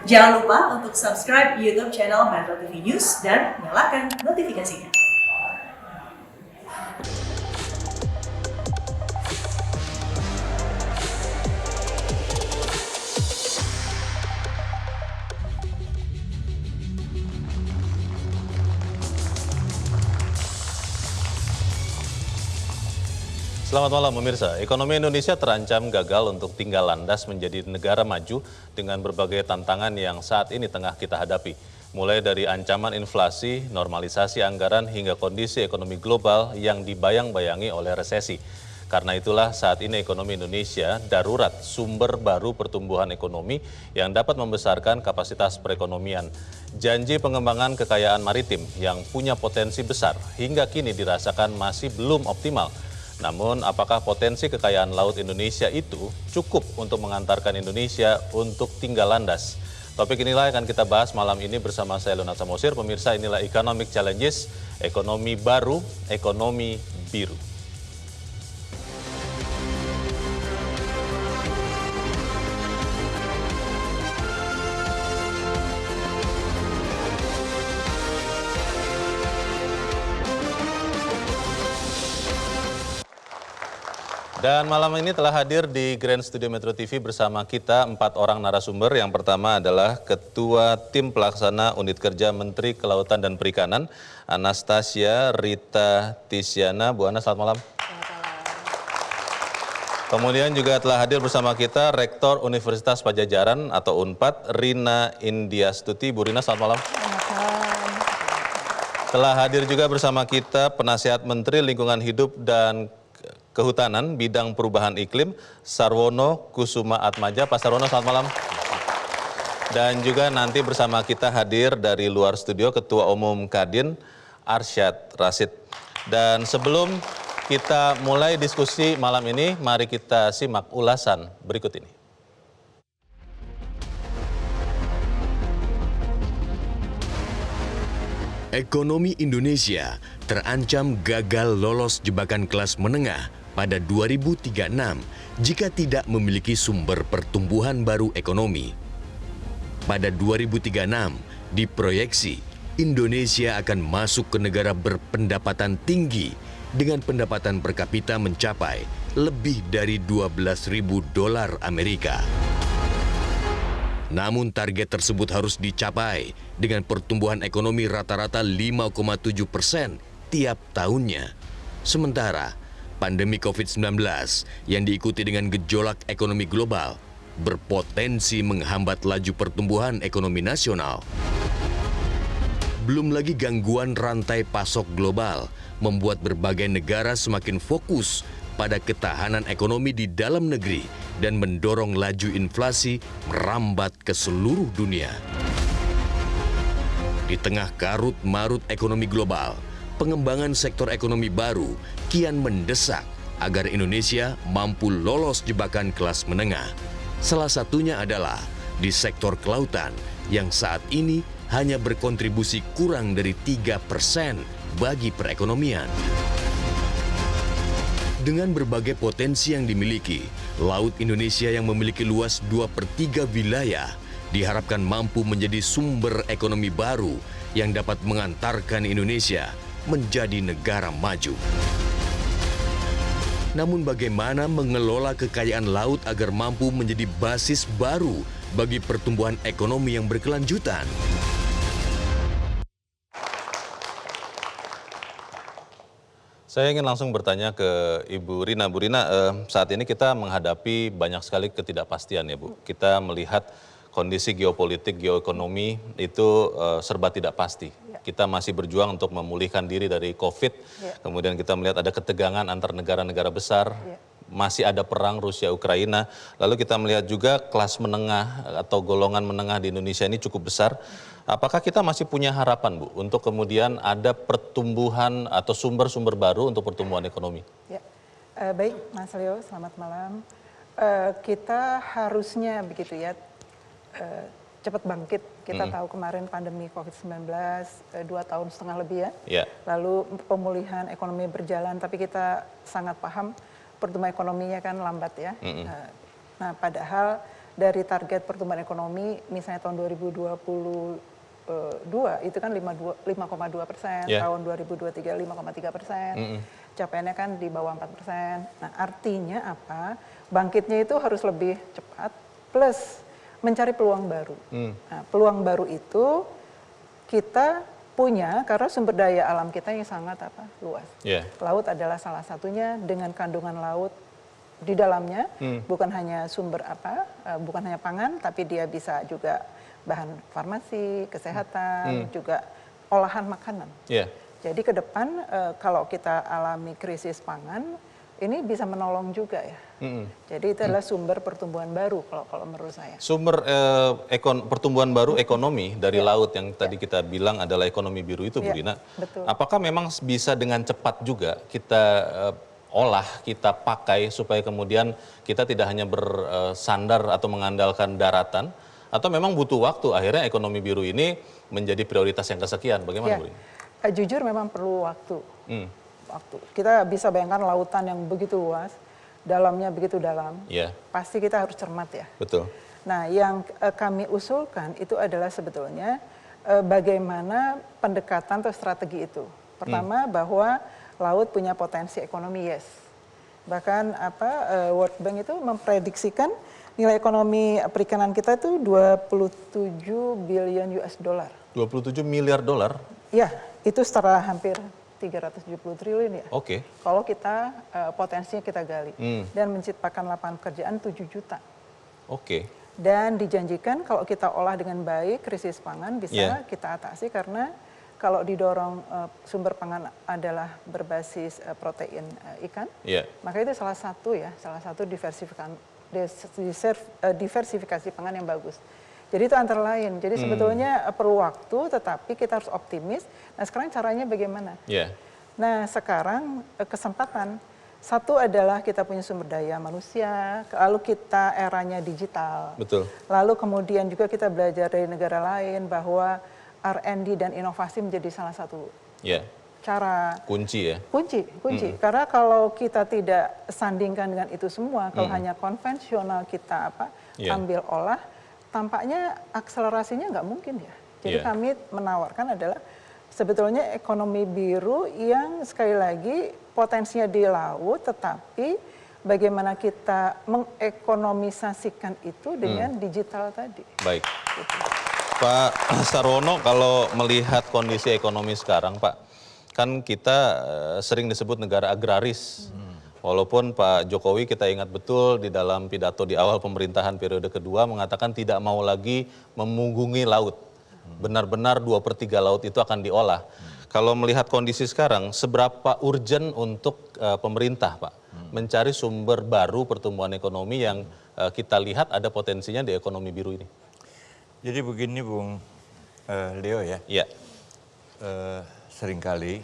Jangan lupa untuk subscribe YouTube channel Metro TV News dan nyalakan notifikasinya. Selamat malam pemirsa, ekonomi Indonesia terancam gagal untuk tinggal landas menjadi negara maju dengan berbagai tantangan yang saat ini tengah kita hadapi. Mulai dari ancaman inflasi, normalisasi anggaran hingga kondisi ekonomi global yang dibayang-bayangi oleh resesi. Karena itulah saat ini ekonomi Indonesia darurat sumber baru pertumbuhan ekonomi yang dapat membesarkan kapasitas perekonomian. Janji pengembangan kekayaan maritim yang punya potensi besar hingga kini dirasakan masih belum optimal. Namun, apakah potensi kekayaan laut Indonesia itu cukup untuk mengantarkan Indonesia untuk tinggal landas? Topik inilah yang akan kita bahas malam ini bersama saya Leonard Samosir. Pemirsa, inilah Economic Challenges, ekonomi baru, ekonomi biru. Dan malam ini telah hadir di Grand Studio Metro TV bersama kita 4 orang narasumber. Yang pertama adalah Ketua Tim Pelaksana Unit Kerja Menteri Kelautan dan Perikanan, Anastasia Rita Tisyana. Bu Ana, selamat malam. Kemudian juga telah hadir bersama kita Rektor Universitas Padjadjaran atau UNPAD, Rina Indiastuti. Bu Rina, selamat malam. Telah hadir juga bersama kita Penasihat Menteri Lingkungan Hidup dan Kehutanan Bidang Perubahan Iklim, Sarwono Kusuma Atmaja. Pak Sarwono, selamat malam. Dan juga nanti bersama kita hadir dari luar studio Ketua Umum Kadin, Arsyad Rashid. Dan sebelum kita mulai diskusi malam ini, mari kita simak ulasan berikut ini. Ekonomi Indonesia terancam gagal lolos jebakan kelas menengah pada 2036 jika tidak memiliki sumber pertumbuhan baru ekonomi. Pada 2036, diproyeksi Indonesia akan masuk ke negara berpendapatan tinggi dengan pendapatan per kapita mencapai lebih dari $12.000 Amerika. Namun target tersebut harus dicapai dengan pertumbuhan ekonomi rata-rata 5,7% tiap tahunnya. Sementara pandemi COVID-19 yang diikuti dengan gejolak ekonomi global berpotensi menghambat laju pertumbuhan ekonomi nasional. Belum lagi gangguan rantai pasok global membuat berbagai negara semakin fokus pada ketahanan ekonomi di dalam negeri dan mendorong laju inflasi merambat ke seluruh dunia. Di tengah karut-marut ekonomi global, pengembangan sektor ekonomi baru kian mendesak agar Indonesia mampu lolos jebakan kelas menengah. Salah satunya adalah di sektor kelautan yang saat ini hanya berkontribusi kurang dari 3% bagi perekonomian. Dengan berbagai potensi yang dimiliki, Laut Indonesia yang memiliki luas 2/3 wilayah diharapkan mampu menjadi sumber ekonomi baru yang dapat mengantarkan Indonesia menjadi negara maju. Namun bagaimana mengelola kekayaan laut agar mampu menjadi basis baru bagi pertumbuhan ekonomi yang berkelanjutan? Saya ingin langsung bertanya ke Ibu Rina. Bu Rina, saat ini kita menghadapi banyak sekali ketidakpastian ya Bu. Kita melihat kondisi geopolitik, geoekonomi itu serba tidak pasti. Kita masih berjuang untuk memulihkan diri dari COVID. Kemudian kita melihat ada ketegangan antar negara-negara besar. Masih ada perang Rusia-Ukraina. Lalu kita melihat juga kelas menengah atau golongan menengah di Indonesia ini cukup besar. Apakah kita masih punya harapan, Bu, untuk kemudian ada pertumbuhan atau sumber-sumber baru untuk pertumbuhan ekonomi? Ya, baik Mas Leo, selamat malam. Kita harusnya begitu ya, cepat bangkit. Kita tahu kemarin pandemi COVID-19, 2,5 tahun lebih ya. Lalu pemulihan ekonomi berjalan, tapi kita sangat paham pertumbuhan ekonominya kan lambat ya. Nah, padahal dari target pertumbuhan ekonomi misalnya tahun 2022 itu kan 5,2%, Yeah. tahun 2023 5,3%, capaiannya kan di bawah 4%. Nah artinya apa? Bangkitnya itu harus lebih cepat plus mencari peluang baru. Nah, peluang baru itu kita punya karena sumber daya alam kita yang sangat luas. Yeah. Laut adalah salah satunya dengan kandungan laut di dalamnya, bukan hanya sumber bukan hanya pangan, tapi dia bisa juga bahan farmasi, kesehatan, juga olahan makanan. Yeah. Jadi ke depan kalau kita alami krisis pangan, ini bisa menolong juga ya. Jadi itu adalah sumber pertumbuhan baru kalau menurut saya. Sumber pertumbuhan baru ekonomi dari laut yang tadi kita bilang adalah ekonomi biru itu, Bu Ya, Dina. betul. Apakah memang bisa dengan cepat juga kita olah, kita pakai supaya kemudian kita tidak hanya bersandar atau mengandalkan daratan, atau memang butuh waktu akhirnya ekonomi biru ini menjadi prioritas yang kesekian? Bagaimana, Ya, Bu Dina? jujur memang perlu waktu. Kita bisa bayangkan lautan yang begitu luas, dalamnya begitu dalam, Iya, pasti kita harus cermat ya. betul. Nah, yang kami usulkan itu adalah sebetulnya bagaimana pendekatan atau strategi itu. Pertama bahwa laut punya potensi ekonomi, yes. Bahkan World Bank itu memprediksikan nilai ekonomi perikanan kita itu 27 billion US dollar. 27 miliar dolar? Ya, itu setara hampir 370 triliun ya. Oke. Kalau kita potensinya kita gali dan menciptakan lapangan pekerjaan 7 juta. Oke. Dan dijanjikan kalau kita olah dengan baik krisis pangan bisa kita atasi karena kalau didorong sumber pangan adalah berbasis protein ikan, maka itu salah satu diversifikasi pangan yang bagus. Jadi itu antara lain. Jadi sebetulnya perlu waktu, tetapi kita harus optimis. Nah sekarang caranya bagaimana? Nah sekarang kesempatan. Satu adalah kita punya sumber daya manusia, lalu kita eranya digital. Betul. Lalu kemudian juga kita belajar dari negara lain bahwa R&D dan inovasi menjadi salah satu cara. Kunci ya? Kunci. Karena kalau kita tidak sandingkan dengan itu semua, kalau hanya konvensional kita ambil olah, tampaknya akselerasinya nggak mungkin ya. Jadi kami menawarkan adalah sebetulnya ekonomi biru yang sekali lagi potensinya di laut, tetapi bagaimana kita mengekonomisasikan itu dengan digital tadi. Baik. Gitu. Pak Sarwono, kalau melihat kondisi ekonomi sekarang, Pak, kan kita sering disebut negara agraris. Walaupun Pak Jokowi kita ingat betul di dalam pidato di awal pemerintahan periode kedua mengatakan tidak mau lagi memunggungi laut. Benar-benar 2/3 laut itu akan diolah. Kalau melihat kondisi sekarang, seberapa urgent untuk pemerintah, Pak, mencari sumber baru pertumbuhan ekonomi yang kita lihat ada potensinya di ekonomi biru ini? Jadi begini, Bung Leo ya. Iya. Seringkali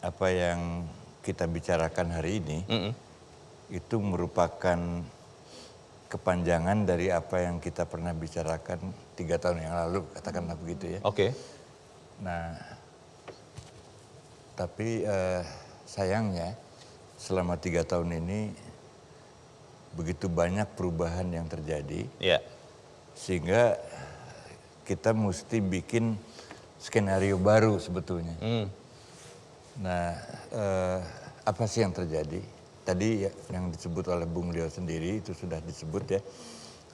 apa yang kita bicarakan hari ini itu merupakan kepanjangan dari apa yang kita pernah bicarakan 3 tahun yang lalu, katakanlah begitu ya. Oke. Nah, tapi sayangnya selama 3 tahun ini begitu banyak perubahan yang terjadi, sehingga kita mesti bikin skenario baru sebetulnya. Nah, apa sih yang terjadi? Tadi yang disebut oleh Bung Leo sendiri itu sudah disebut ya,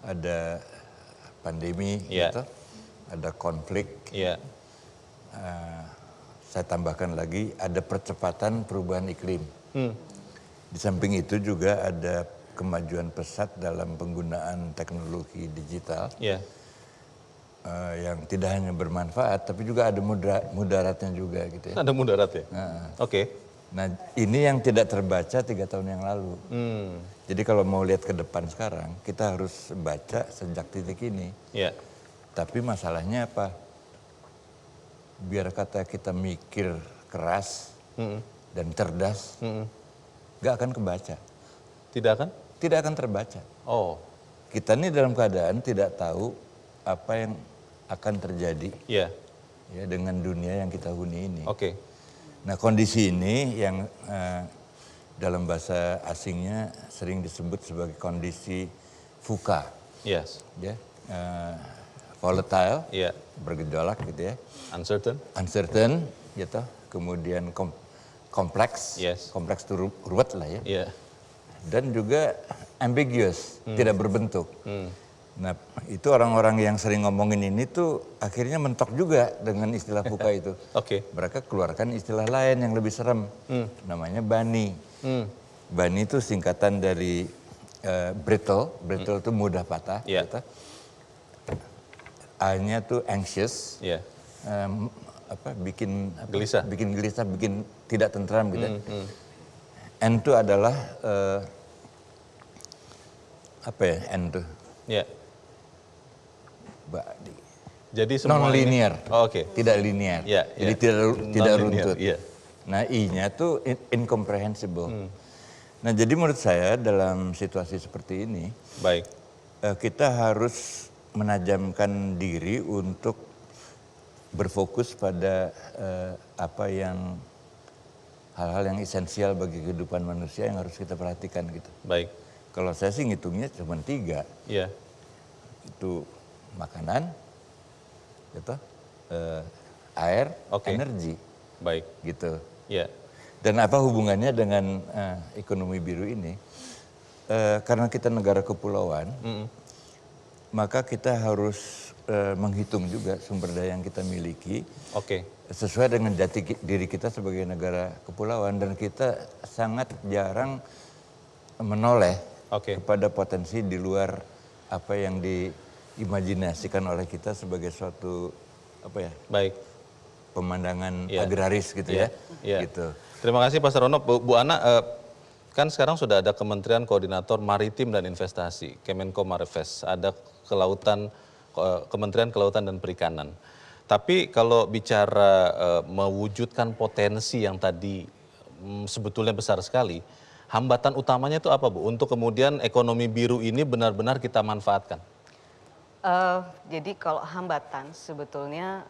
ada pandemi, gitu, ada konflik. Saya tambahkan lagi ada percepatan perubahan iklim. Di samping itu juga ada kemajuan pesat dalam penggunaan teknologi digital yang tidak hanya bermanfaat, tapi juga ada mudaratnya juga gitu ya. Ada mudarat ya? Oke. Nah ini yang tidak terbaca 3 tahun yang lalu. Jadi kalau mau lihat ke depan sekarang, kita harus baca sejak titik ini. Tapi masalahnya apa? Biar kata kita mikir keras dan cerdas, gak akan kebaca. Tidak akan? Tidak akan terbaca. Oh. Kita ini dalam keadaan tidak tahu apa yang akan terjadi ya dengan dunia yang kita huni ini. Oke. Nah kondisi ini yang dalam bahasa asingnya sering disebut sebagai kondisi VUCA. Yes. ya, volatile, Iya. bergejolak gitu ya, Uncertain. gitu, kemudian kompleks, Yes. kompleks itu ruwet lah ya, Iya. dan juga ambiguous, tidak berbentuk. Nah, itu orang-orang yang sering ngomongin ini tuh akhirnya mentok juga dengan istilah VUCA itu. Oke. Mereka keluarkan istilah lain yang lebih serem, namanya BANI. BANI itu singkatan dari brittle itu mudah patah. Iya. Gitu. A-nya tuh anxious, Iya. bikin Gelisah. bikin gelisah, bikin tidak tentram gitu. N itu adalah apa ya N tuh? Iya. Jadi semua Non-linear. ini- Oh, oke. Tidak linear. Iya, Jadi iya. tidak Non-linear, runtut. iya. Nah, I-nya tuh incomprehensible. Nah, jadi menurut saya dalam situasi seperti ini, Baik. kita harus menajamkan diri untuk berfokus pada apa yang hal-hal yang esensial bagi kehidupan manusia yang harus kita perhatikan gitu. Baik. Kalau saya sih ngitungnya cuma 3, Iya. itu makanan, gitu, air, Oke. energi, Baik. gitu. Iya. Dan apa hubungannya dengan ekonomi biru ini? Karena kita negara kepulauan, maka kita harus menghitung juga sumber daya yang kita miliki Oke. sesuai dengan jati diri kita sebagai negara kepulauan, dan kita sangat jarang menoleh Oke. kepada potensi di luar apa yang diimajinasikan oleh kita sebagai suatu apa ya, Baik. pemandangan Iya. agraris gitu Iya. ya. Iya. Gitu. Terima kasih Pak Sarono. Bu Ana, kan sekarang sudah ada Kementerian Koordinator Maritim dan Investasi, Kemenko Marves, ada Kementerian Kelautan dan Perikanan. Tapi kalau bicara mewujudkan potensi yang tadi sebetulnya besar sekali, hambatan utamanya itu apa Bu? Untuk kemudian ekonomi biru ini benar-benar kita manfaatkan. Jadi kalau hambatan sebetulnya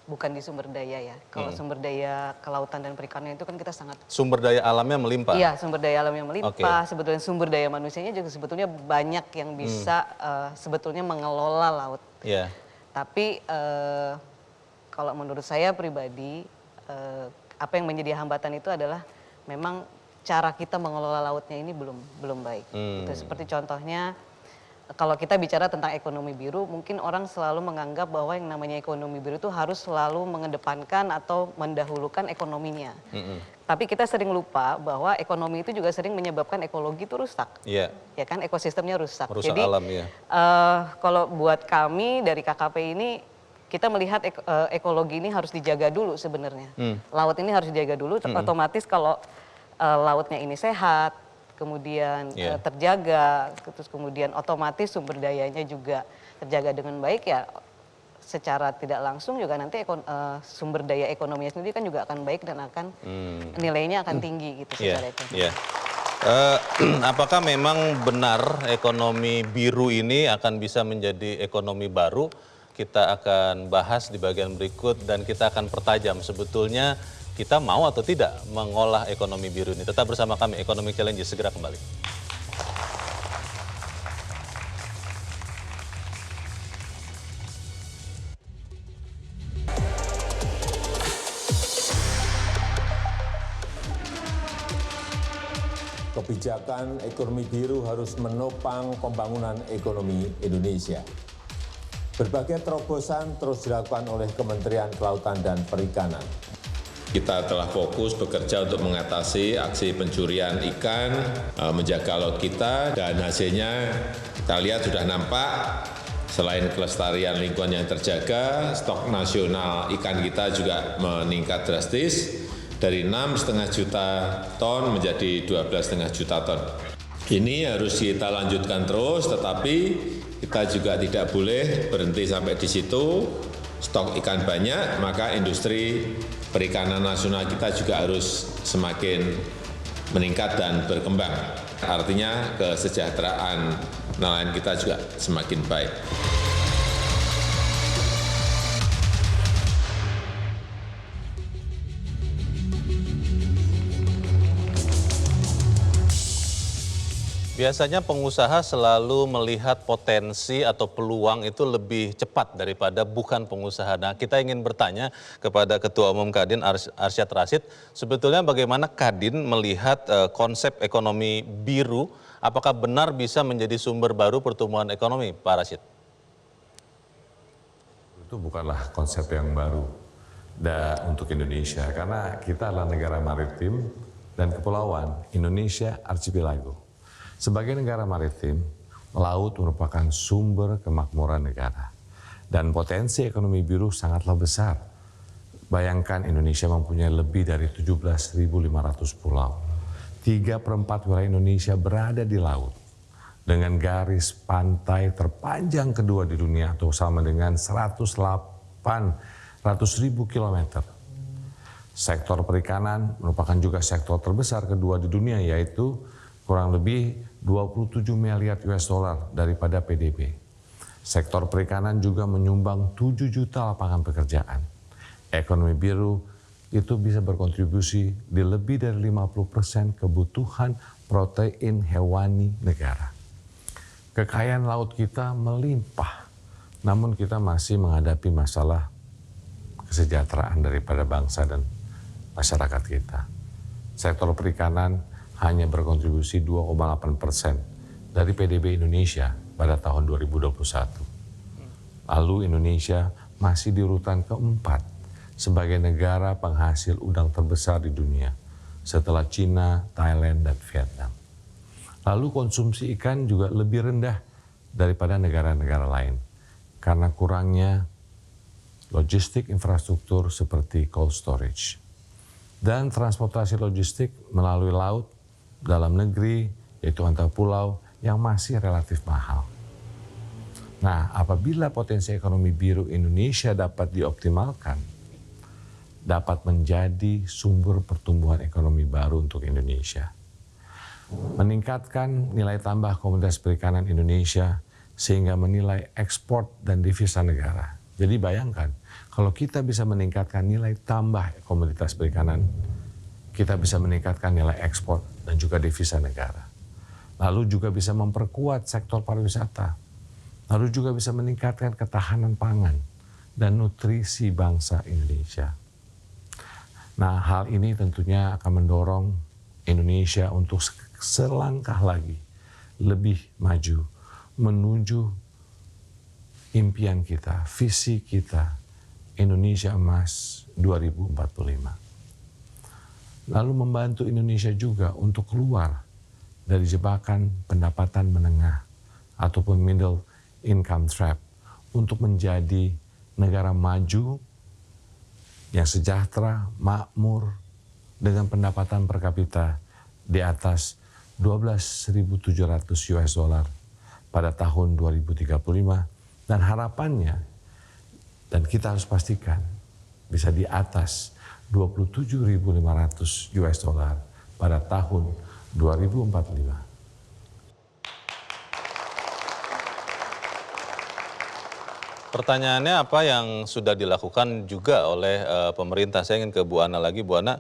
bukan di sumber daya ya. Kalau sumber daya kelautan dan perikanan itu kan kita sangat. Sumber daya alamnya melimpah. Iya, sumber daya alam yang melimpah. Oke. Sebetulnya sumber daya manusianya juga sebetulnya banyak yang bisa sebetulnya mengelola laut. Iya. Tapi kalau menurut saya pribadi, apa yang menjadi hambatan itu adalah memang cara kita mengelola lautnya ini belum baik. Gitu. Seperti contohnya, kalau kita bicara tentang ekonomi biru, mungkin orang selalu menganggap bahwa yang namanya ekonomi biru itu harus selalu mengedepankan atau mendahulukan ekonominya. Tapi kita sering lupa bahwa ekonomi itu juga sering menyebabkan ekologi itu rusak. Iya. Ya kan, ekosistemnya rusak. Merusak Jadi, alam, ya. kalau buat kami dari KKP ini, kita melihat ekologi ini harus dijaga dulu sebenarnya. Laut ini harus dijaga dulu, otomatis kalau lautnya ini sehat, kemudian terjaga, terus kemudian otomatis sumber dayanya juga terjaga dengan baik, ya secara tidak langsung juga nanti sumber daya ekonominya sendiri kan juga akan baik dan akan nilainya akan tinggi gitu secara ekonomi. Iya. Apakah memang benar ekonomi biru ini akan bisa menjadi ekonomi baru? Kita akan bahas di bagian berikut dan kita akan pertajam sebetulnya kita mau atau tidak mengolah ekonomi biru ini. Tetap bersama kami, Economic Challenge segera kembali. Kebijakan ekonomi biru harus menopang pembangunan ekonomi Indonesia. Berbagai terobosan terus dilakukan oleh Kementerian Kelautan dan Perikanan. Kita telah fokus bekerja untuk mengatasi aksi pencurian ikan, menjaga laut kita, dan hasilnya kita lihat sudah nampak. Selain kelestarian lingkungan yang terjaga, stok nasional ikan kita juga meningkat drastis dari 6,5 juta ton menjadi 12,5 juta ton. Ini harus kita lanjutkan terus, tetapi kita juga tidak boleh berhenti sampai di situ. Stok ikan banyak, maka industri perikanan nasional kita juga harus semakin meningkat dan berkembang. Artinya kesejahteraan nelayan kita juga semakin baik. Biasanya pengusaha selalu melihat potensi atau peluang itu lebih cepat daripada bukan pengusaha. Nah, kita ingin bertanya kepada Ketua Umum Kadin Arsyad Rashid, sebetulnya bagaimana Kadin melihat konsep ekonomi biru, apakah benar bisa menjadi sumber baru pertumbuhan ekonomi, Pak Rashid? Itu bukanlah konsep yang baru untuk Indonesia, karena kita adalah negara maritim dan kepulauan. Indonesia archipelago. Sebagai negara maritim, laut merupakan sumber kemakmuran negara. Dan potensi ekonomi biru sangatlah besar. Bayangkan Indonesia mempunyai lebih dari 17.500 pulau. 3/4 wilayah Indonesia berada di laut. Dengan garis pantai terpanjang kedua di dunia atau sama dengan 108.000 kilometer. Sektor perikanan merupakan juga sektor terbesar kedua di dunia, yaitu kurang lebih 27 miliar US dollar daripada PDB. Sektor perikanan juga menyumbang 7 juta lapangan pekerjaan. Ekonomi biru itu bisa berkontribusi di lebih dari 50% kebutuhan protein hewani negara. Kekayaan laut kita melimpah, namun kita masih menghadapi masalah kesejahteraan daripada bangsa dan masyarakat kita. Sektor perikanan hanya berkontribusi 2,8% dari PDB Indonesia pada tahun 2021. Lalu Indonesia masih di urutan keempat sebagai negara penghasil udang terbesar di dunia setelah Cina, Thailand, dan Vietnam. Lalu konsumsi ikan juga lebih rendah daripada negara-negara lain karena kurangnya logistik infrastruktur seperti cold storage. Dan transportasi logistik melalui laut dalam negeri, yaitu antar pulau, yang masih relatif mahal. Nah, apabila potensi ekonomi biru Indonesia dapat dioptimalkan, dapat menjadi sumber pertumbuhan ekonomi baru untuk Indonesia. Meningkatkan nilai tambah komoditas perikanan Indonesia sehingga menilai ekspor dan devisa negara. Jadi bayangkan, kalau kita bisa meningkatkan nilai tambah komoditas perikanan, kita bisa meningkatkan nilai ekspor dan juga devisa negara. Lalu juga bisa memperkuat sektor pariwisata. Lalu juga bisa meningkatkan ketahanan pangan dan nutrisi bangsa Indonesia. Nah, hal ini tentunya akan mendorong Indonesia untuk selangkah lagi lebih maju menuju impian kita, visi kita, Indonesia Emas 2045. Lalu membantu Indonesia juga untuk keluar dari jebakan pendapatan menengah ataupun middle income trap untuk menjadi negara maju yang sejahtera, makmur, dengan pendapatan per kapita di atas 12.700 US dollar pada tahun 2035 dan harapannya, dan kita harus pastikan bisa di atas 27.500 US dollar pada tahun 2045. Pertanyaannya apa yang sudah dilakukan juga oleh pemerintah? Saya ingin ke Bu Ana lagi. Bu Ana,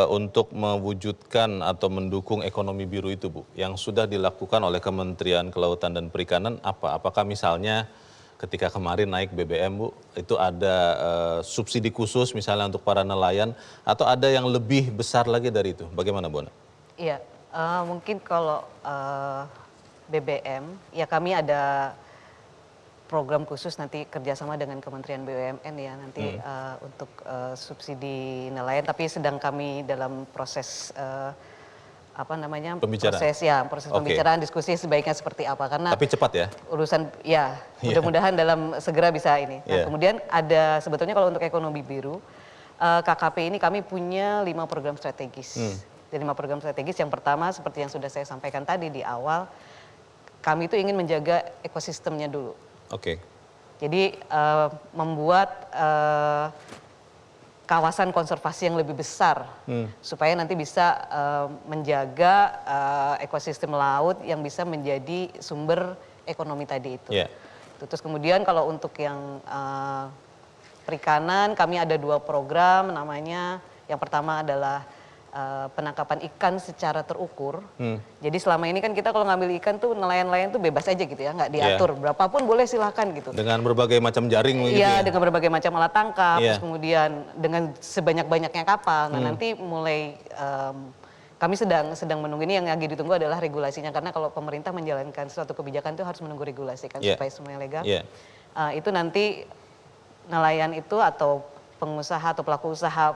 untuk mewujudkan atau mendukung ekonomi biru itu, Bu, yang sudah dilakukan oleh Kementerian Kelautan dan Perikanan apa? Apakah misalnya ketika kemarin naik BBM, Bu, itu ada subsidi khusus misalnya untuk para nelayan, atau ada yang lebih besar lagi dari itu? Bagaimana, Bu Ana? Iya, mungkin kalau BBM, ya kami ada program khusus nanti kerjasama dengan Kementerian BUMN ya nanti untuk subsidi nelayan, tapi sedang kami dalam proses proses pembicaraan, diskusi sebaiknya seperti apa, karena tapi cepat ya urusan ya mudah-mudahan dalam segera bisa ini. Nah, kemudian ada sebetulnya kalau untuk ekonomi biru KKP ini kami punya 5 program strategis. Jadi 5 program strategis, yang pertama seperti yang sudah saya sampaikan tadi di awal, kami itu ingin menjaga ekosistemnya dulu. Jadi membuat kawasan konservasi yang lebih besar supaya nanti bisa menjaga ekosistem laut yang bisa menjadi sumber ekonomi tadi itu. Terus kemudian kalau untuk yang perikanan, kami ada 2 program namanya. Yang pertama adalah penangkapan ikan secara terukur. Jadi selama ini kan kita kalau ngambil ikan tuh nelayan-nelayan tuh bebas aja gitu ya, nggak diatur. Berapapun boleh silahkan gitu. Dengan berbagai macam jaring gitu ya? Iya, dengan berbagai macam alat tangkap, terus kemudian dengan sebanyak-banyaknya kapal. Nah nanti mulai kami sedang menunggu, ini yang lagi ditunggu adalah regulasinya. Karena kalau pemerintah menjalankan suatu kebijakan itu harus menunggu regulasi kan supaya semuanya legal. Itu nanti nelayan itu atau pengusaha atau pelaku usaha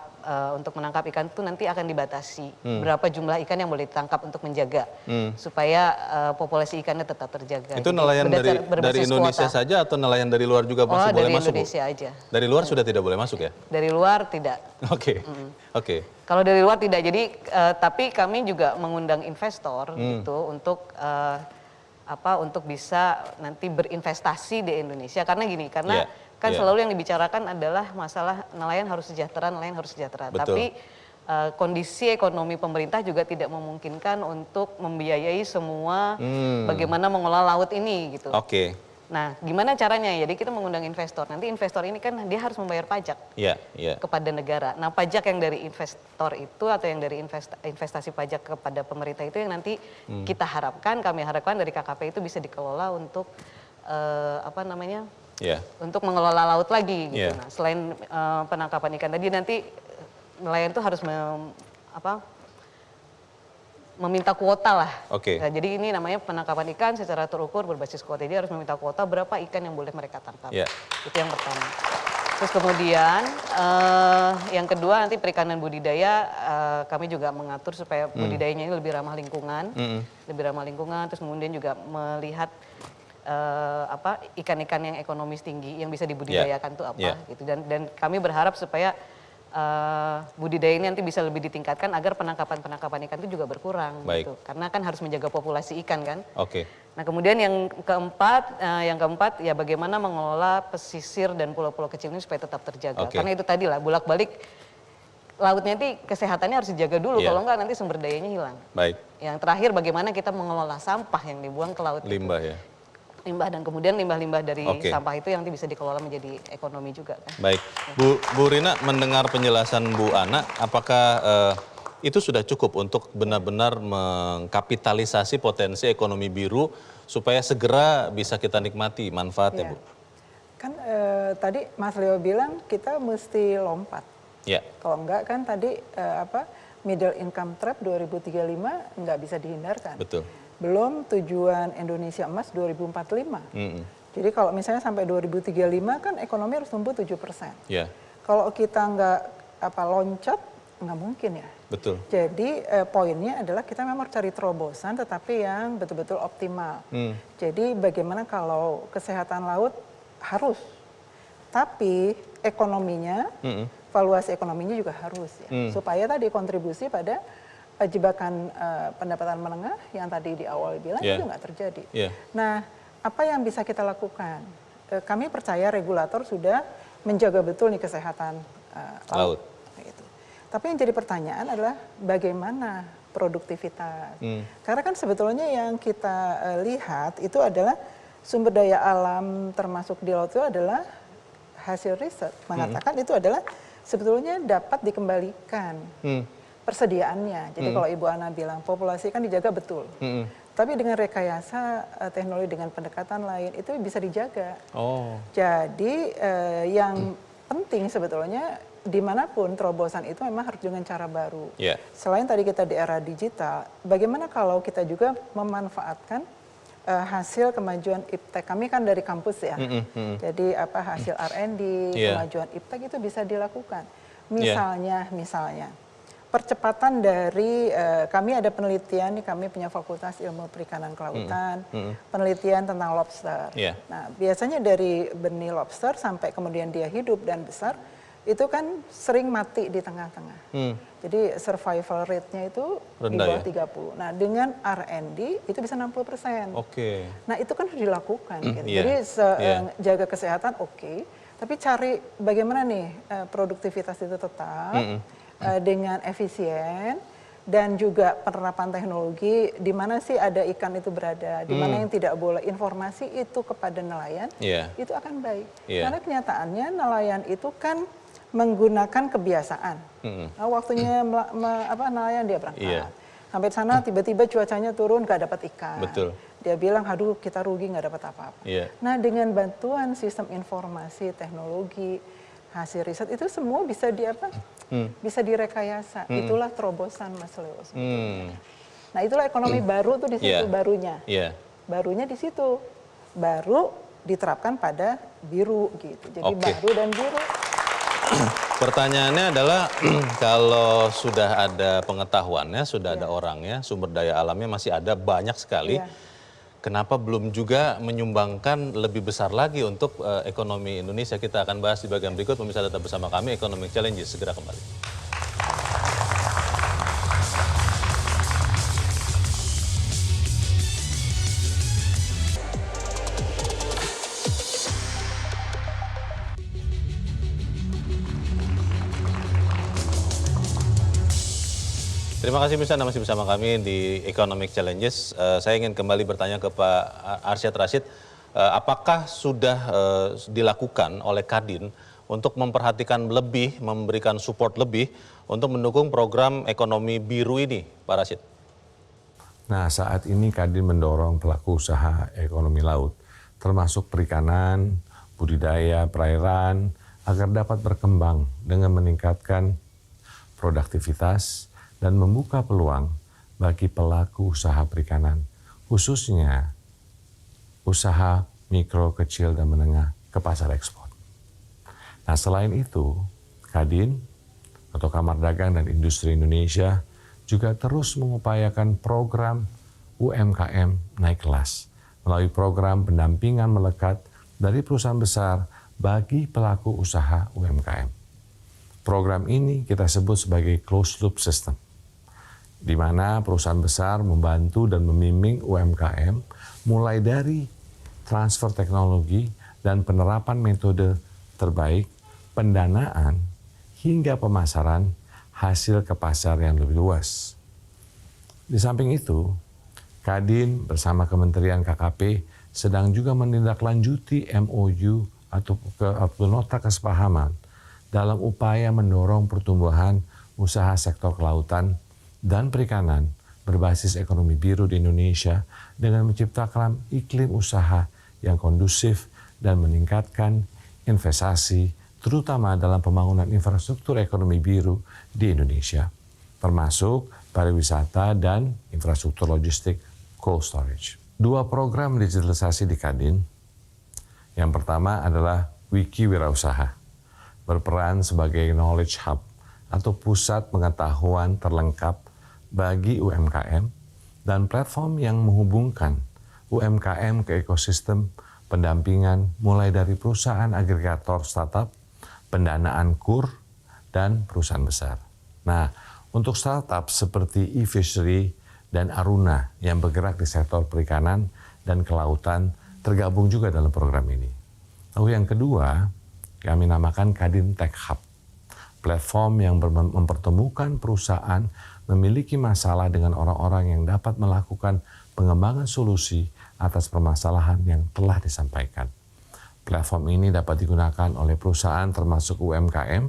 untuk menangkap ikan itu nanti akan dibatasi berapa jumlah ikan yang boleh ditangkap untuk menjaga supaya populasi ikannya tetap terjaga. Itu nelayan dari Indonesia saja atau nelayan dari luar juga masih boleh masuk? Dari Indonesia aja. Dari luar sudah tidak boleh masuk ya? Dari luar tidak. Oke. Kalau dari luar tidak. Jadi tapi kami juga mengundang investor gitu untuk untuk bisa nanti berinvestasi di Indonesia karena gini, karena kan selalu yang dibicarakan adalah masalah nelayan harus sejahtera, nelayan harus sejahtera. Tapi kondisi ekonomi pemerintah juga tidak memungkinkan untuk membiayai semua bagaimana mengolah laut ini gitu. Nah, gimana caranya? Jadi kita mengundang investor. Nanti investor ini kan dia harus membayar pajak kepada negara. Nah, pajak yang dari investor itu atau yang dari investasi pajak kepada pemerintah itu yang nanti kami harapkan dari KKP itu bisa dikelola untuk untuk mengelola laut lagi gitu. Nah, selain penangkapan ikan tadi nanti nelayan itu harus meminta kuota lah. Nah, jadi ini namanya penangkapan ikan secara terukur berbasis kuota. Jadi harus meminta kuota berapa ikan yang boleh mereka tangkap. Itu yang pertama. Terus kemudian yang kedua nanti perikanan budidaya kami juga mengatur supaya budidayanya ini lebih ramah lingkungan, Terus kemudian juga melihat ikan-ikan yang ekonomis tinggi yang bisa dibudidayakan itu apa gitu. Dan kami berharap supaya budidaya ini nanti bisa lebih ditingkatkan agar penangkapan ikan itu juga berkurang gitu. Karena kan harus menjaga populasi ikan kan. Nah, kemudian yang keempat ya bagaimana mengelola pesisir dan pulau-pulau kecil ini supaya tetap terjaga. Karena itu tadi lah bolak-balik lautnya nanti kesehatannya harus dijaga dulu, kalau enggak nanti sumber dayanya hilang. Yang terakhir bagaimana kita mengelola sampah yang dibuang ke laut. Limbah ya. Limbah dan kemudian limbah-limbah dari sampah itu yang nanti bisa dikelola menjadi ekonomi juga kan. Baik, Bu Rina mendengar penjelasan Bu Ana, apakah itu sudah cukup untuk benar-benar mengkapitalisasi potensi ekonomi biru supaya segera bisa kita nikmati manfaatnya, Bu? Kan tadi Mas Leo bilang kita mesti lompat. Kalau enggak kan tadi middle income trap 2035 nggak bisa dihindarkan. Belum tujuan Indonesia Emas 2045. Jadi kalau misalnya sampai 2035 kan ekonomi harus tumbuh 7%. Kalau kita nggak loncat, nggak mungkin ya. Jadi poinnya adalah kita memang cari terobosan tetapi yang betul-betul optimal. Jadi bagaimana kalau kesehatan laut harus, tapi ekonominya, valuasi ekonominya juga harus ya. Supaya tadi kontribusi pada jebakan pendapatan menengah yang tadi di awal bilang itu nggak terjadi. Nah, apa yang bisa kita lakukan? Kami percaya regulator sudah menjaga betul nih kesehatan laut. Gitu. Tapi yang jadi pertanyaan adalah bagaimana produktivitas? Karena kan sebetulnya yang kita lihat itu adalah sumber daya alam termasuk di laut itu adalah hasil riset mengatakan itu adalah sebetulnya dapat dikembalikan. Persediaannya. Jadi kalau Ibu Ana bilang populasi kan dijaga betul. Tapi dengan rekayasa teknologi dengan pendekatan lain itu bisa dijaga. Jadi yang penting sebetulnya dimanapun terobosan itu memang harus dengan cara baru. Selain tadi kita di era digital, bagaimana kalau kita juga memanfaatkan hasil kemajuan iptek. Kami kan dari kampus ya. Jadi hasil R&D, kemajuan iptek itu bisa dilakukan. Misalnya percepatan dari kami ada penelitian nih, kami punya Fakultas Ilmu Perikanan Kelautan, penelitian tentang lobster. Nah, biasanya dari benih lobster sampai kemudian dia hidup dan besar, itu kan sering mati di tengah-tengah. Jadi survival rate-nya itu di bawah 30. Nah, dengan R&D itu bisa 60%. Nah, itu kan harus dilakukan. Gitu. Jadi jaga kesehatan tapi cari bagaimana nih produktivitas itu tetap dengan efisien dan juga penerapan teknologi di mana sih ada ikan itu berada, di mana yang tidak boleh, informasi itu kepada nelayan itu akan baik. Karena kenyataannya nelayan itu kan menggunakan kebiasaan. Nah, waktunya nelayan dia berangkat. Iya. Sampai sana tiba-tiba cuacanya turun, nggak dapat ikan. Betul. Dia bilang, aduh kita rugi nggak dapat apa-apa. Iya. Nah dengan bantuan sistem informasi, teknologi, hasil riset itu semua bisa bisa direkayasa. Itulah terobosan Mas Leo. Nah itulah ekonomi baru tuh di situ barunya. Barunya di situ. Baru diterapkan pada biru gitu. Jadi baru dan biru. Pertanyaannya adalah kalau sudah ada pengetahuannya, sudah ada orangnya, sumber daya alamnya masih ada banyak sekali. Kenapa belum juga menyumbangkan lebih besar lagi untuk ekonomi Indonesia? Kita akan bahas di bagian berikut. Pemirsa tetap bersama kami, Economic Challenges segera kembali. Terima kasih Mirsa, Anda masih bersama kami di Economic Challenges. Saya ingin kembali bertanya ke Pak Arsyad Rashid, apakah sudah dilakukan oleh Kadin untuk memperhatikan lebih, memberikan support lebih untuk mendukung program ekonomi biru ini, Pak Rashid? Nah, saat ini Kadin mendorong pelaku usaha ekonomi laut, termasuk perikanan, budidaya, perairan, agar dapat berkembang dengan meningkatkan produktivitas dan membuka peluang bagi pelaku usaha perikanan, khususnya usaha mikro, kecil, dan menengah ke pasar ekspor. Nah, selain itu, Kadin atau Kamar Dagang dan Industri Indonesia juga terus mengupayakan program UMKM naik kelas melalui program pendampingan melekat dari perusahaan besar bagi pelaku usaha UMKM. Program ini kita sebut sebagai closed loop system, di mana perusahaan besar membantu dan membimbing UMKM mulai dari transfer teknologi dan penerapan metode terbaik, pendanaan, hingga pemasaran hasil ke pasar yang lebih luas. Di samping itu, Kadin bersama Kementerian KKP sedang juga menindaklanjuti MOU atau nota kesepahaman dalam upaya mendorong pertumbuhan usaha sektor kelautan dan perikanan berbasis ekonomi biru di Indonesia dengan menciptakan iklim usaha yang kondusif dan meningkatkan investasi, terutama dalam pembangunan infrastruktur ekonomi biru di Indonesia, termasuk pariwisata dan infrastruktur logistik cold storage. 2 program digitalisasi di Kadin. Yang pertama adalah Wiki Wirausaha, berperan sebagai knowledge hub atau pusat pengetahuan terlengkap bagi UMKM dan platform yang menghubungkan UMKM ke ekosistem pendampingan mulai dari perusahaan agregator startup, pendanaan KUR, dan perusahaan besar. Nah, untuk startup seperti e-fishery dan Aruna yang bergerak di sektor perikanan dan kelautan tergabung juga dalam program ini. Lalu yang kedua, kami namakan Kadin Tech Hub, platform yang mempertemukan perusahaan memiliki masalah dengan orang-orang yang dapat melakukan pengembangan solusi atas permasalahan yang telah disampaikan. Platform ini dapat digunakan oleh perusahaan termasuk UMKM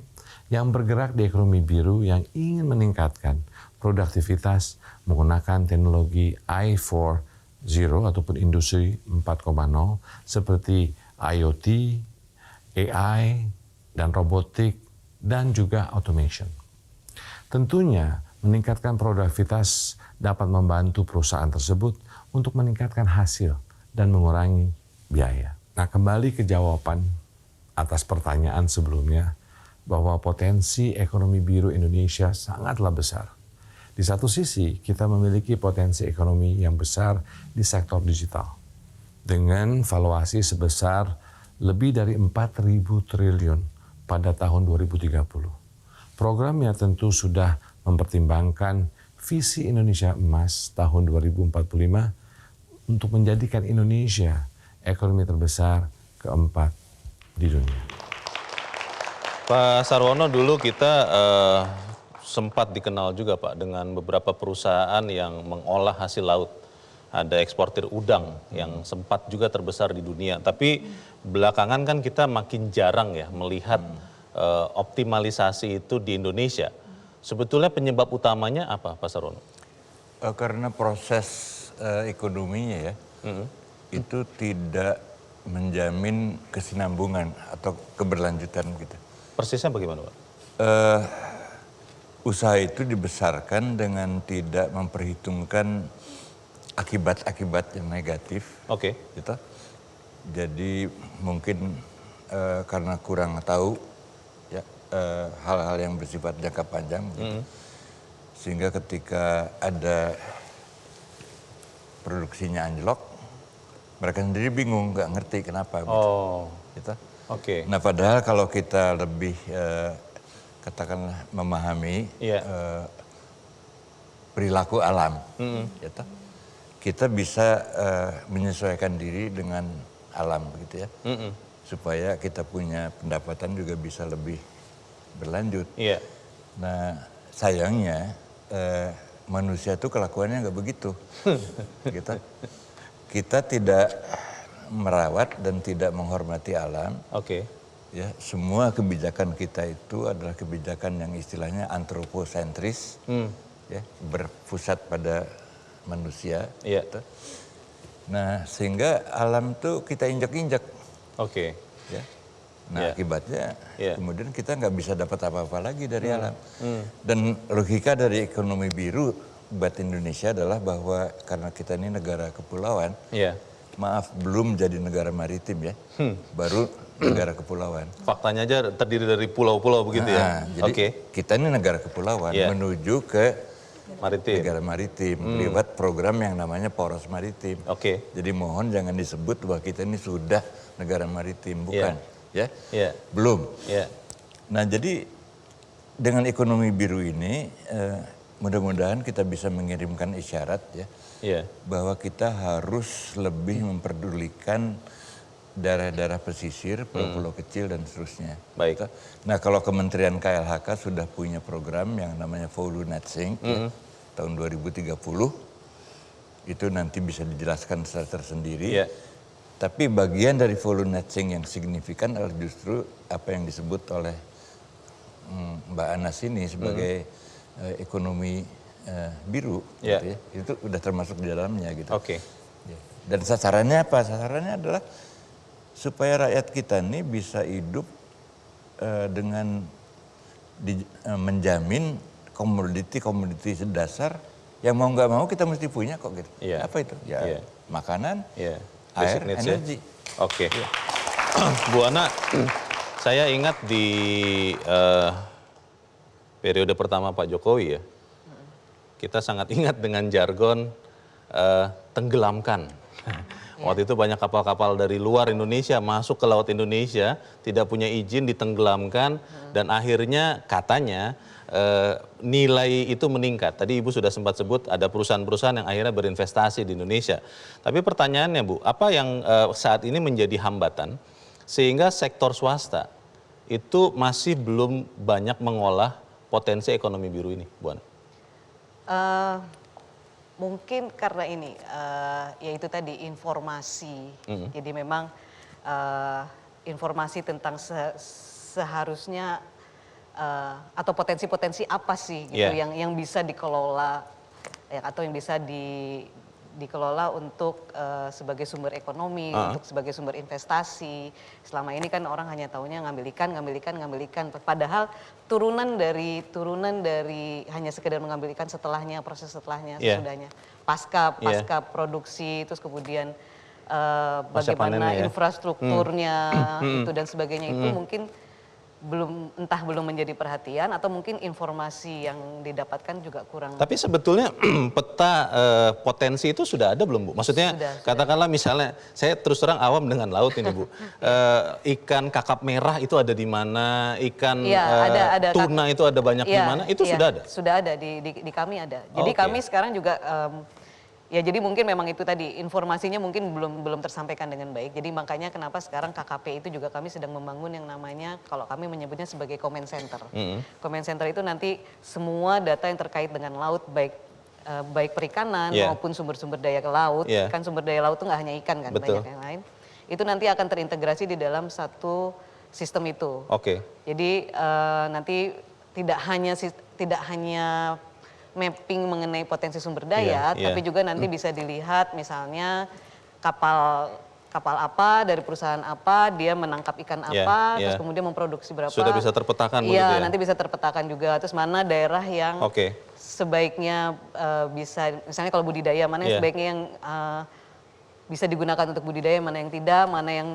yang bergerak di ekonomi biru yang ingin meningkatkan produktivitas menggunakan teknologi I4.0 ataupun industri 4.0 seperti IoT, AI, dan robotik, dan juga automation. Tentunya meningkatkan produktivitas dapat membantu perusahaan tersebut untuk meningkatkan hasil dan mengurangi biaya. Nah, kembali ke jawaban atas pertanyaan sebelumnya bahwa potensi ekonomi biru Indonesia sangatlah besar. Di satu sisi, kita memiliki potensi ekonomi yang besar di sektor digital dengan valuasi sebesar lebih dari 4.000 triliun pada tahun 2030. Programnya tentu sudah mempertimbangkan visi Indonesia Emas tahun 2045 untuk menjadikan Indonesia ekonomi terbesar keempat di dunia. Pak Sarwono, dulu kita sempat dikenal juga Pak dengan beberapa perusahaan yang mengolah hasil laut. Ada eksportir udang yang sempat juga terbesar di dunia. Tapi belakangan kan kita makin jarang ya melihat optimalisasi itu di Indonesia. Sebetulnya penyebab utamanya apa, Pak Sarwono? Karena proses ekonominya ya, itu tidak menjamin kesinambungan atau keberlanjutan gitu. Persisnya bagaimana, Pak? Usaha itu dibesarkan dengan tidak memperhitungkan akibat-akibat yang negatif. Oke. Gitu. Jadi mungkin karena kurang tahu ya hal-hal yang bersifat jangka panjang, gitu. Sehingga ketika ada produksinya anjlok, mereka sendiri bingung, nggak ngerti kenapa. Gitu. Oh. Gitu. Oke. Nah padahal kalau kita lebih katakanlah memahami perilaku alam, gitu, kita bisa menyesuaikan diri dengan alam, gitu ya, supaya kita punya pendapatan juga bisa lebih berlanjut. Iya. Nah sayangnya manusia itu kelakuannya nggak begitu, gitu. Kita tidak merawat dan tidak menghormati alam. Oke. Ya, semua kebijakan kita itu adalah kebijakan yang istilahnya antroposentris, ya, berpusat pada manusia. Iya. Gitu. Nah, sehingga alam tuh kita injak-injak. Oke. Ya. Nah, akibatnya kemudian kita nggak bisa dapat apa-apa lagi dari alam. Dan logika dari ekonomi biru buat Indonesia adalah bahwa karena kita ini negara kepulauan, maaf belum jadi negara maritim ya, baru negara kepulauan. Faktanya aja terdiri dari pulau-pulau begitu ya? Jadi kita ini negara kepulauan menuju ke maritim. Negara maritim lewat program yang namanya poros maritim. Jadi mohon jangan disebut bahwa kita ini sudah negara maritim, bukan. Ya, belum. Nah jadi dengan ekonomi biru ini mudah-mudahan kita bisa mengirimkan isyarat ya, bahwa kita harus lebih memperdulikan daerah-daerah pesisir, pulau-pulau kecil dan seterusnya. Baik. Nah kalau Kementerian KLHK sudah punya program yang namanya Follow Net Sink ya, tahun 2030, itu nanti bisa dijelaskan secara tersendiri. Tapi bagian dari Follow Net Sink yang signifikan adalah justru apa yang disebut oleh Mbak Anas ini sebagai ekonomi biru, gitu ya. Itu udah termasuk di dalamnya gitu. Dan sasarannya apa? Sasarannya adalah supaya rakyat kita ini bisa hidup dengan menjamin komoditi dasar yang mau nggak mau kita mesti punya kok gitu. Apa itu? Ya makanan, air, energi. Oke. Bu Ana, saya ingat di periode pertama Pak Jokowi ya, kita sangat ingat dengan jargon tenggelamkan. Waktu itu banyak kapal-kapal dari luar Indonesia masuk ke laut Indonesia, tidak punya izin, ditenggelamkan, dan akhirnya katanya nilai itu meningkat. Tadi Ibu sudah sempat sebut ada perusahaan-perusahaan yang akhirnya berinvestasi di Indonesia. Tapi pertanyaannya Bu, apa yang saat ini menjadi hambatan sehingga sektor swasta itu masih belum banyak mengolah potensi ekonomi biru ini, Bu Ana? Mungkin karena ini, yaitu tadi informasi. Jadi memang informasi tentang seharusnya atau potensi-potensi apa sih gitu yang bisa dikelola atau yang bisa dikelola untuk sebagai sumber ekonomi, untuk sebagai sumber investasi. Selama ini kan orang hanya taunya ngambil ikan. Padahal turunan dari hanya sekedar mengambil ikan setelahnya, proses setelahnya, sesudahnya. Pasca produksi, terus kemudian bagaimana infrastrukturnya itu dan sebagainya itu mungkin belum menjadi perhatian atau mungkin informasi yang didapatkan juga kurang. Tapi sebetulnya peta potensi itu sudah ada belum Bu? Maksudnya katakanlah misalnya saya terus terang awam dengan laut ini Bu. Ikan kakap merah itu ada di mana? Ikan ada, tuna itu ada banyak di mana? Itu sudah ada? Sudah ada, di kami ada. Jadi kami sekarang juga ya jadi mungkin memang itu tadi informasinya mungkin belum tersampaikan dengan baik. Jadi makanya kenapa sekarang KKP itu juga kami sedang membangun yang namanya kalau kami menyebutnya sebagai comment center. Comment center itu nanti semua data yang terkait dengan laut baik perikanan maupun sumber-sumber daya ke laut. Kan sumber daya laut itu nggak hanya ikan kan, banyak yang lain. Itu nanti akan terintegrasi di dalam satu sistem itu. Oke. Jadi nanti tidak hanya mapping mengenai potensi sumber daya, tapi juga nanti bisa dilihat misalnya kapal apa dari perusahaan apa, dia menangkap ikan apa, terus kemudian memproduksi berapa. Sudah bisa terpetakan begitu ya? Iya, nanti bisa terpetakan juga. Terus mana daerah yang sebaiknya bisa, misalnya kalau budidaya, mana yang sebaiknya yang bisa digunakan untuk budidaya, mana yang tidak, mana yang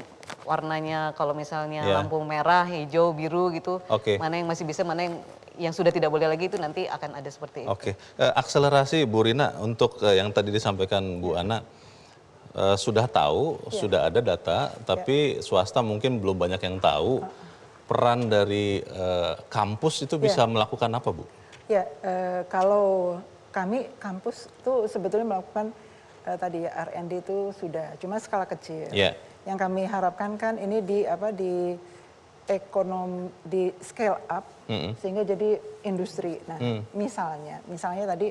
warnanya kalau misalnya lampu merah, hijau, biru gitu, mana yang masih bisa, mana yang sudah tidak boleh lagi, itu nanti akan ada seperti itu. Oke, akselerasi Bu Rina untuk yang tadi disampaikan Bu Ana, sudah tahu, sudah ada data, tapi swasta mungkin belum banyak yang tahu. Peran dari kampus itu bisa melakukan apa, Bu? Ya, kalau kami kampus itu sebetulnya melakukan tadi R&D itu sudah, cuma skala kecil. Yang kami harapkan kan ini di ekonomi, di scale up, sehingga jadi industri. Nah, misalnya tadi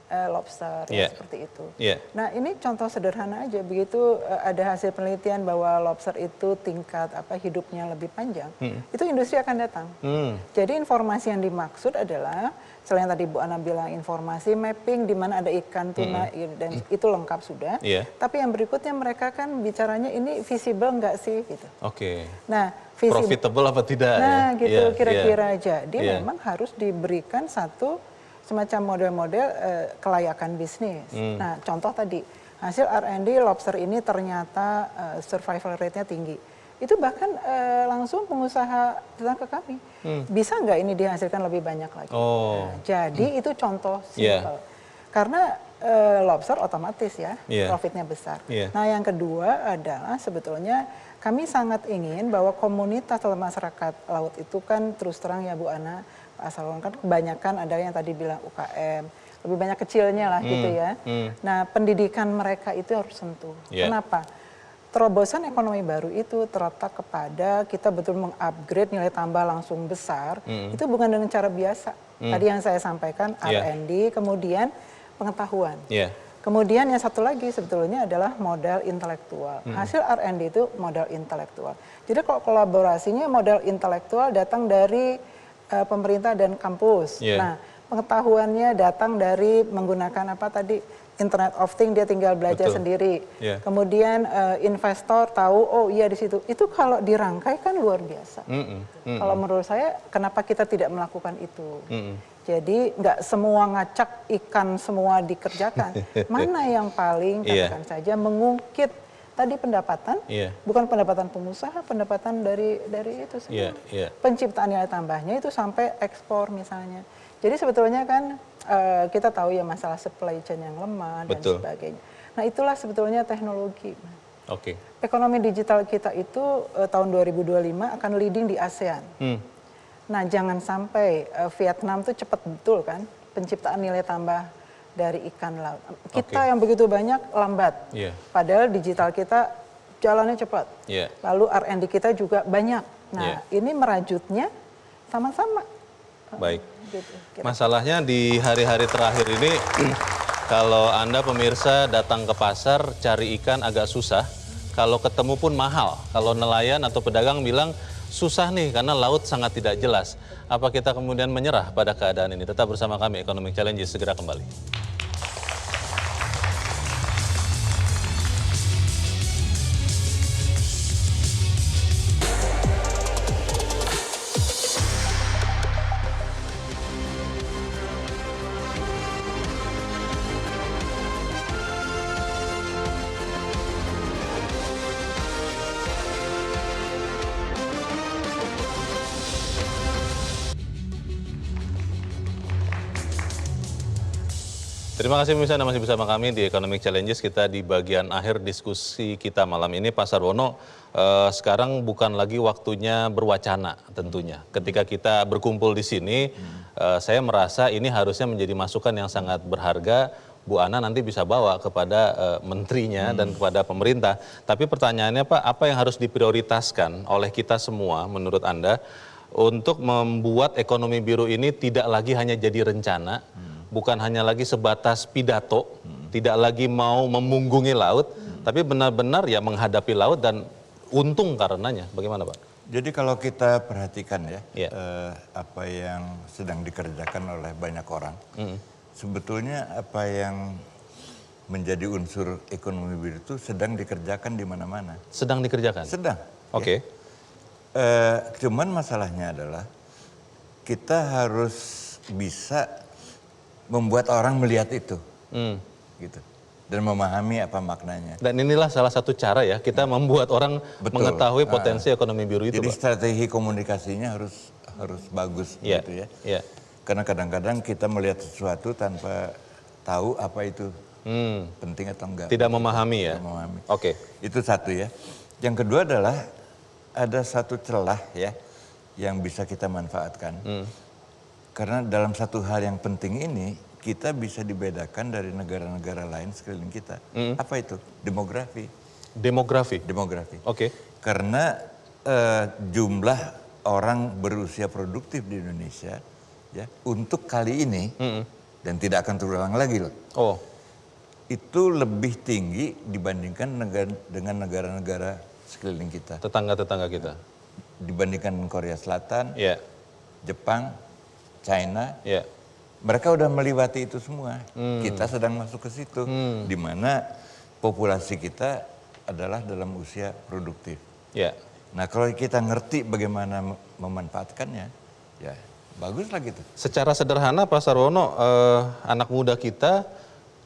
lobster seperti itu. Nah, ini contoh sederhana aja, begitu ada hasil penelitian bahwa lobster itu tingkat hidupnya lebih panjang, itu industri akan datang. Jadi informasi yang dimaksud adalah selain tadi Bu Ana bilang informasi mapping di mana ada ikan tuna dan itu lengkap sudah. Tapi yang berikutnya mereka kan bicaranya ini visible nggak sih gitu. Nah, profitable apa tidak? Nah, gitu kira-kira. Jadi memang harus diberikan satu semacam model-model kelayakan bisnis. Nah, contoh tadi, hasil R&D lobster ini ternyata survival rate-nya tinggi. Itu bahkan langsung pengusaha datang ke kami. Bisa nggak ini dihasilkan lebih banyak lagi? Nah, jadi itu contoh simple. Karena lobster otomatis profitnya besar. Nah, yang kedua adalah sebetulnya kami sangat ingin bahwa komunitas masyarakat laut itu kan terus terang ya Bu Ana, Asal kan kebanyakan ada yang tadi bilang UKM, lebih banyak kecilnya lah gitu ya. Nah, pendidikan mereka itu harus sentuh. Kenapa? Terobosan ekonomi baru itu terletak kepada kita betul mengupgrade nilai tambah langsung besar, itu bukan dengan cara biasa. Tadi yang saya sampaikan R&D, kemudian pengetahuan. Kemudian yang satu lagi sebetulnya adalah modal intelektual. Hasil R&D itu modal intelektual. Jadi kalau kolaborasinya modal intelektual datang dari pemerintah dan kampus. Nah, pengetahuannya datang dari menggunakan apa tadi, Internet of Things, dia tinggal belajar sendiri. Kemudian investor tahu, oh iya di situ. Itu kalau dirangkai kan luar biasa. Kalau menurut saya, kenapa kita tidak melakukan itu? Jadi nggak semua ngacak ikan semua dikerjakan. Mana yang paling, katakan saja, mengungkit tadi pendapatan, bukan pendapatan pengusaha, pendapatan dari itu semua. Penciptaan nilai tambahnya itu sampai ekspor misalnya. Jadi sebetulnya kan kita tahu ya masalah supply chain yang lemah dan sebagainya. Nah, itulah sebetulnya teknologi. Ekonomi digital kita itu tahun 2025 akan leading di ASEAN. Nah, jangan sampai Vietnam tuh cepat betul kan penciptaan nilai tambah dari ikan laut. Kita yang begitu banyak lambat. Padahal digital kita jalannya cepat. Lalu R&D kita juga banyak. Nah, ini merajutnya sama-sama. Baik. Gitu, masalahnya di hari-hari terakhir ini kalau Anda pemirsa datang ke pasar cari ikan agak susah. Kalau ketemu pun mahal. Kalau nelayan atau pedagang bilang susah nih karena laut sangat tidak jelas. Apa kita kemudian menyerah pada keadaan ini? Tetap bersama kami, Economic Challenges segera kembali. Terima kasih pemirsa, Anda masih bersama kami di Economic Challenges. Kita di bagian akhir diskusi kita malam ini. Pak Sarwono, sekarang bukan lagi waktunya berwacana tentunya. Ketika kita berkumpul di sini, saya merasa ini harusnya menjadi masukan yang sangat berharga. Bu Ana nanti bisa bawa kepada menterinya dan kepada pemerintah. Tapi pertanyaannya Pak, apa yang harus diprioritaskan oleh kita semua menurut Anda untuk membuat ekonomi biru ini tidak lagi hanya jadi rencana, bukan hanya lagi sebatas pidato, tidak lagi mau memunggungi laut, tapi benar-benar ya menghadapi laut dan untung karenanya. Bagaimana Pak? Jadi kalau kita perhatikan ya, apa yang sedang dikerjakan oleh banyak orang, sebetulnya apa yang menjadi unsur ekonomi biru itu sedang dikerjakan di mana-mana. Sedang dikerjakan? Sedang. Oke. Cuman masalahnya adalah kita harus bisa membuat orang melihat itu, gitu, dan memahami apa maknanya. Dan inilah salah satu cara ya kita membuat orang mengetahui potensi ekonomi biru itu. Jadi Pak, strategi komunikasinya harus bagus, gitu ya. Karena kadang-kadang kita melihat sesuatu tanpa tahu apa itu penting atau enggak. Tidak memahami ya. Tidak memahami. Oke. Itu satu ya. Yang kedua adalah ada satu celah ya yang bisa kita manfaatkan. Karena dalam satu hal yang penting ini kita bisa dibedakan dari negara-negara lain sekeliling kita. Apa itu? Demografi. Demografi. Demografi. Oke. Karena jumlah orang berusia produktif di Indonesia ya untuk kali ini dan tidak akan terulang lagi loh. Oh. Itu lebih tinggi dibandingkan dengan negara-negara sekeliling kita. Tetangga-tetangga kita. Dibandingkan Korea Selatan, Jepang, China, mereka udah melewati itu semua. Kita sedang masuk ke situ, di mana populasi kita adalah dalam usia produktif. Nah kalau kita ngerti bagaimana memanfaatkannya, ya baguslah gitu. Secara sederhana Pak Sarwono, anak muda kita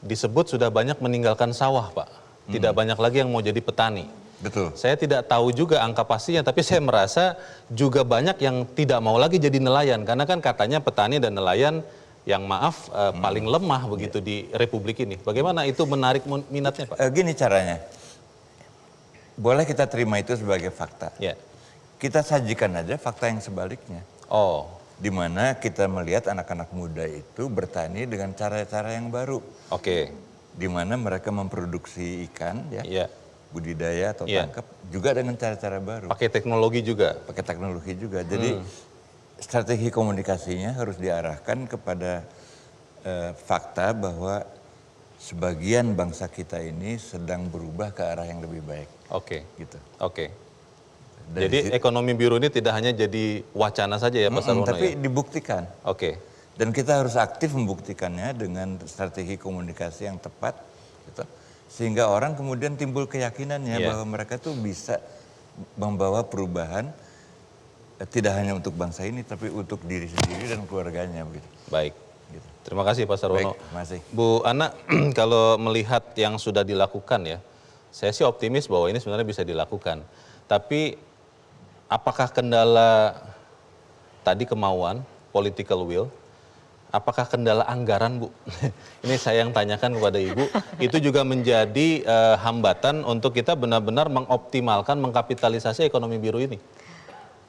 disebut sudah banyak meninggalkan sawah Pak. Tidak banyak lagi yang mau jadi petani. Betul. Saya tidak tahu juga angka pastinya, tapi saya merasa juga banyak yang tidak mau lagi jadi nelayan. Karena kan katanya petani dan nelayan yang maaf paling lemah begitu di Republik ini. Bagaimana itu menarik minatnya Pak? Gini caranya, boleh kita terima itu sebagai fakta. Kita sajikan aja fakta yang sebaliknya. Di mana kita melihat anak-anak muda itu bertani dengan cara-cara yang baru. Di mana mereka memproduksi ikan, budidaya atau tangkap juga dengan cara-cara baru. Pakai teknologi juga. Pakai teknologi juga. Jadi strategi komunikasinya harus diarahkan kepada fakta bahwa sebagian bangsa kita ini sedang berubah ke arah yang lebih baik. Gitu. Jadi ekonomi biru ini tidak hanya jadi wacana saja ya Pak Sarwono tapi dibuktikan. Dan kita harus aktif membuktikannya dengan strategi komunikasi yang tepat, gitu. Sehingga orang kemudian timbul keyakinannya bahwa mereka tuh bisa membawa perubahan tidak hanya untuk bangsa ini, tapi untuk diri sendiri dan keluarganya. Begitu. Baik. Gitu. Terima kasih Pak Sarwono. Baik, terima kasih. Bu Ana, kalau melihat yang sudah dilakukan ya, saya sih optimis bahwa ini sebenarnya bisa dilakukan. Tapi apakah kendala tadi kemauan, political will, apakah kendala anggaran Bu? Ini saya yang tanyakan kepada Ibu, itu juga menjadi hambatan untuk kita benar-benar mengoptimalkan, mengkapitalisasi ekonomi biru ini?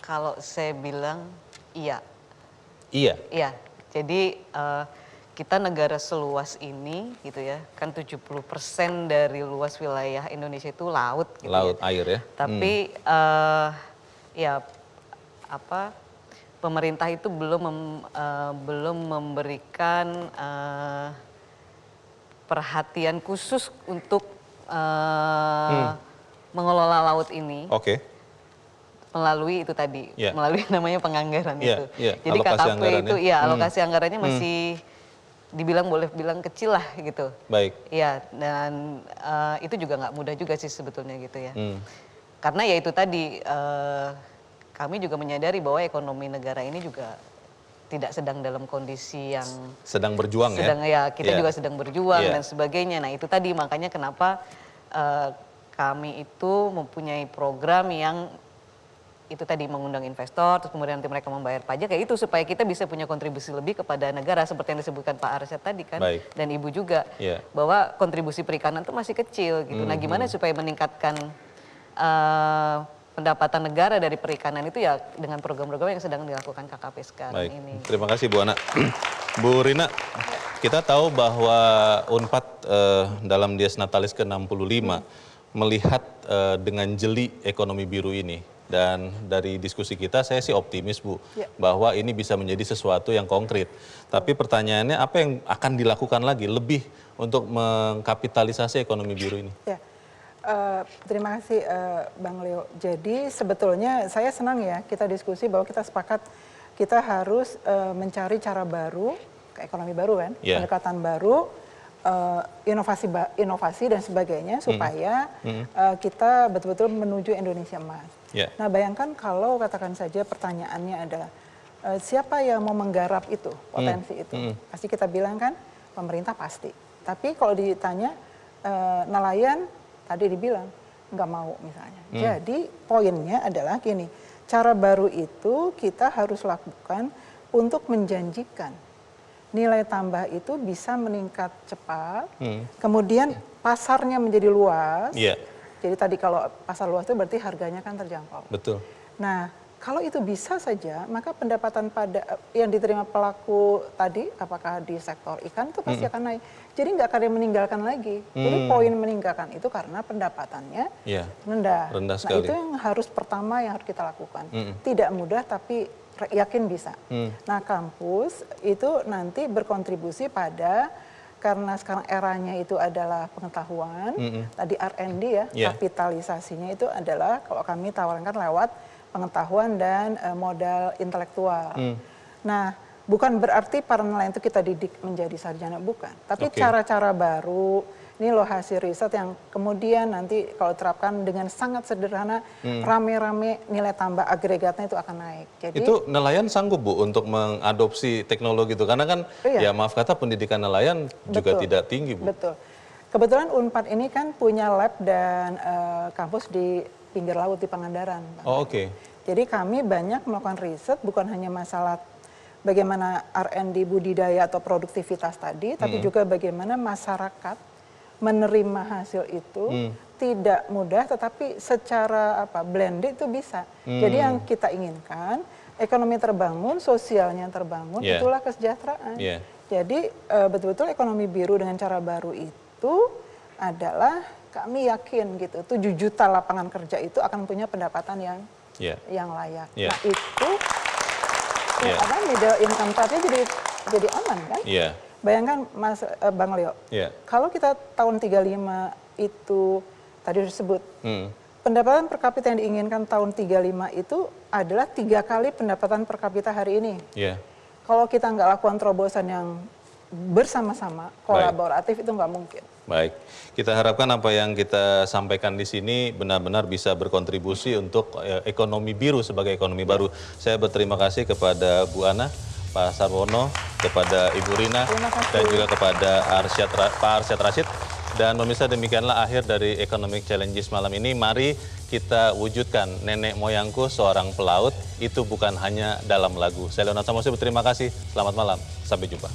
Kalau saya bilang iya. Iya? Iya, jadi kita negara seluas ini gitu ya, kan 70% dari luas wilayah Indonesia itu laut. Gitu laut, air ya? Tapi ya apa, pemerintah itu belum memberikan perhatian khusus untuk mengelola laut ini. Melalui itu tadi, melalui namanya penganggaran itu. Jadi KKP itu ya alokasi anggarannya masih dibilang boleh bilang kecil lah gitu. Baik. Ya, dan itu juga nggak mudah juga sih sebetulnya gitu ya. Karena ya itu tadi kami juga menyadari bahwa ekonomi negara ini juga tidak sedang dalam kondisi yang sedang berjuang kita juga sedang berjuang dan sebagainya. Nah itu tadi makanya kenapa kami itu mempunyai program yang itu tadi mengundang investor, terus kemudian nanti mereka membayar pajak, kayak itu supaya kita bisa punya kontribusi lebih kepada negara seperti yang disebutkan Pak Arsyad tadi kan, dan Ibu juga, bahwa kontribusi perikanan itu masih kecil gitu. Nah gimana supaya meningkatkan pendapatan negara dari perikanan itu ya dengan program-program yang sedang dilakukan KKP sekarang ini. Terima kasih Bu Ana. Bu Rina, kita tahu bahwa UNPAD dalam Dies Natalis ke-65 melihat dengan jeli ekonomi biru ini. Dan dari diskusi kita saya sih optimis Bu, bahwa ini bisa menjadi sesuatu yang konkret. Tapi pertanyaannya apa yang akan dilakukan lagi lebih untuk mengkapitalisasi ekonomi biru ini? Terima kasih Bang Leo. Jadi sebetulnya saya senang ya kita diskusi bahwa kita sepakat kita harus mencari cara baru, ekonomi baru kan, pendekatan baru, inovasi dan sebagainya supaya kita betul-betul menuju Indonesia emas. Nah bayangkan kalau katakan saja pertanyaannya adalah siapa yang mau menggarap itu, potensi itu? Pasti kita bilang kan pemerintah pasti. Tapi kalau ditanya nelayan, tadi dibilang nggak mau misalnya. Jadi poinnya adalah gini, cara baru itu kita harus lakukan untuk menjanjikan nilai tambah itu bisa meningkat cepat, kemudian pasarnya menjadi luas. Jadi tadi kalau pasar luas itu berarti harganya kan terjangkau. Betul. Nah, kalau itu bisa saja, maka pendapatan pada yang diterima pelaku tadi, apakah di sektor ikan itu pasti akan naik. Jadi nggak akan ada yang meninggalkan lagi. Jadi poin meninggalkan itu karena pendapatannya rendah. Rendah Nah sekali. itu yang harus pertama yang harus kita lakukan. Tidak mudah tapi yakin bisa. Nah kampus itu nanti berkontribusi pada, karena sekarang eranya itu adalah pengetahuan, tadi R&D ya, kapitalisasinya itu adalah kalau kami tawarkan lewat pengetahuan dan modal intelektual. Nah, bukan berarti para nelayan itu kita didik menjadi sarjana, bukan. Tapi cara-cara baru, ini loh hasil riset yang kemudian nanti kalau terapkan dengan sangat sederhana, rame-rame nilai tambah agregatnya itu akan naik. Jadi, itu nelayan sanggup Bu untuk mengadopsi teknologi itu? Karena kan ya maaf kata pendidikan nelayan juga tidak tinggi Bu. Betul. Kebetulan Unpad ini kan punya lab dan kampus di pinggir laut di Pangandaran. Jadi kami banyak melakukan riset bukan hanya masalah bagaimana R&D budidaya atau produktivitas tadi, tapi juga bagaimana masyarakat menerima hasil itu tidak mudah, tetapi secara blended itu bisa. Jadi yang kita inginkan ekonomi terbangun, sosialnya terbangun, itulah kesejahteraan. Jadi betul-betul ekonomi biru dengan cara baru itu adalah kami yakin gitu, 7 juta lapangan kerja itu akan punya pendapatan yang layak. Nah itu middle income tadi jadi aman kan? Bayangkan Mas Bang Leo, kalau kita tahun 35 itu tadi disebut pendapatan per kapita yang diinginkan tahun 35 itu adalah 3 kali pendapatan per kapita hari ini. Kalau kita nggak lakukan terobosan yang bersama-sama, kolaboratif itu nggak mungkin. Baik, kita harapkan apa yang kita sampaikan di sini benar-benar bisa berkontribusi untuk ekonomi biru sebagai ekonomi baru. Saya berterima kasih kepada Bu Ana, Pak Sarwono, kepada Ibu Rina, dan juga kepada Pak Arsyad Rashid. Dan pemirsa, demikianlah akhir dari Economic Challenges malam ini. Mari kita wujudkan nenek moyangku seorang pelaut, itu bukan hanya dalam lagu. Saya Leonard Samosi berterima kasih, selamat malam, sampai jumpa.